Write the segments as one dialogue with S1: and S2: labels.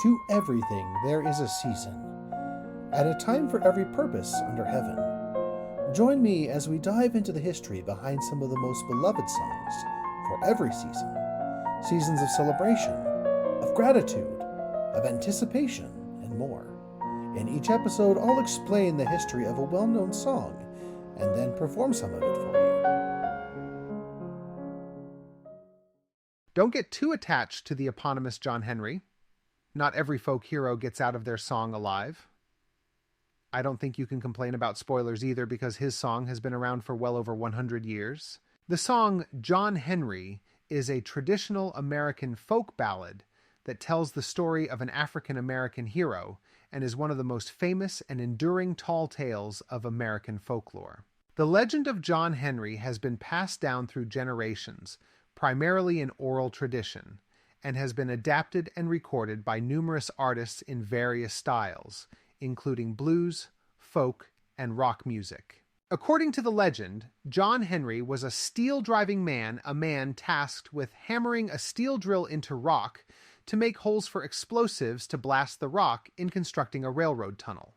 S1: To everything there is a season, and a time for every purpose under heaven. Join me as we dive into the history behind some of the most beloved songs for every season. Seasons of celebration, of gratitude, of anticipation, and more. In each episode, I'll explain the history of a well-known song and then perform some of it for you.
S2: Don't get too attached to the eponymous John Henry. Not every folk hero gets out of their song alive. I don't think you can complain about spoilers either, because his song has been around for well over 100 years. The song John Henry is a traditional American folk ballad that tells the story of an African-American hero and is one of the most famous and enduring tall tales of American folklore. The legend of John Henry has been passed down through generations, primarily in oral tradition, and has been adapted and recorded by numerous artists in various styles, including blues, folk, and rock music. According to the legend, John Henry was a steel-driving man, a man tasked with hammering a steel drill into rock to make holes for explosives to blast the rock in constructing a railroad tunnel.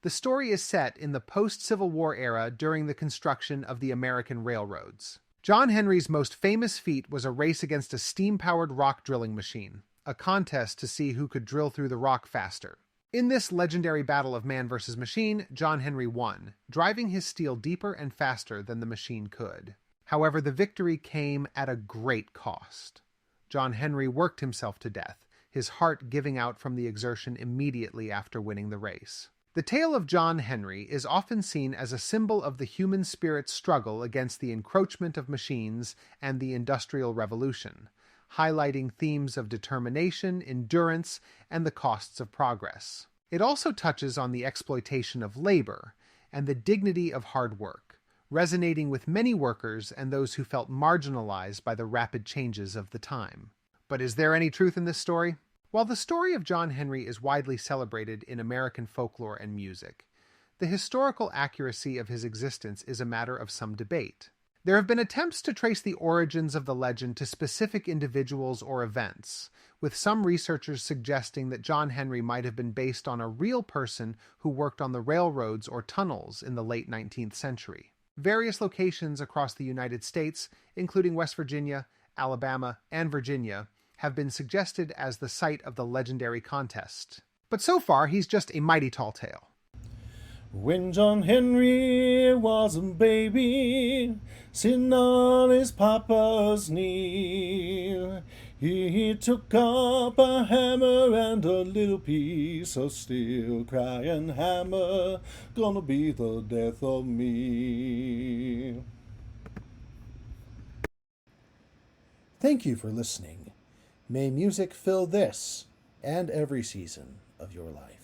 S2: The story is set in the post-Civil War era during the construction of the American railroads. John Henry's most famous feat was a race against a steam-powered rock drilling machine, a contest to see who could drill through the rock faster. In this legendary battle of man versus machine, John Henry won, driving his steel deeper and faster than the machine could. However, the victory came at a great cost. John Henry worked himself to death, his heart giving out from the exertion immediately after winning the race. The tale of John Henry is often seen as a symbol of the human spirit's struggle against the encroachment of machines and the Industrial Revolution, highlighting themes of determination, endurance, and the costs of progress. It also touches on the exploitation of labor and the dignity of hard work, resonating with many workers and those who felt marginalized by the rapid changes of the time. But is there any truth in this story? While the story of John Henry is widely celebrated in American folklore and music, the historical accuracy of his existence is a matter of some debate. There have been attempts to trace the origins of the legend to specific individuals or events, with some researchers suggesting that John Henry might have been based on a real person who worked on the railroads or tunnels in the late 19th century. Various locations across the United States, including West Virginia, Alabama, and Virginia, have been suggested as the site of the legendary contest. But so far, he's just a mighty tall tale.
S1: When John Henry was a baby, sitting on his papa's knee, he took up a hammer and a little piece of steel, crying, "Hammer, gonna be the death of me." Thank you for listening. May music fill this and every season of your life.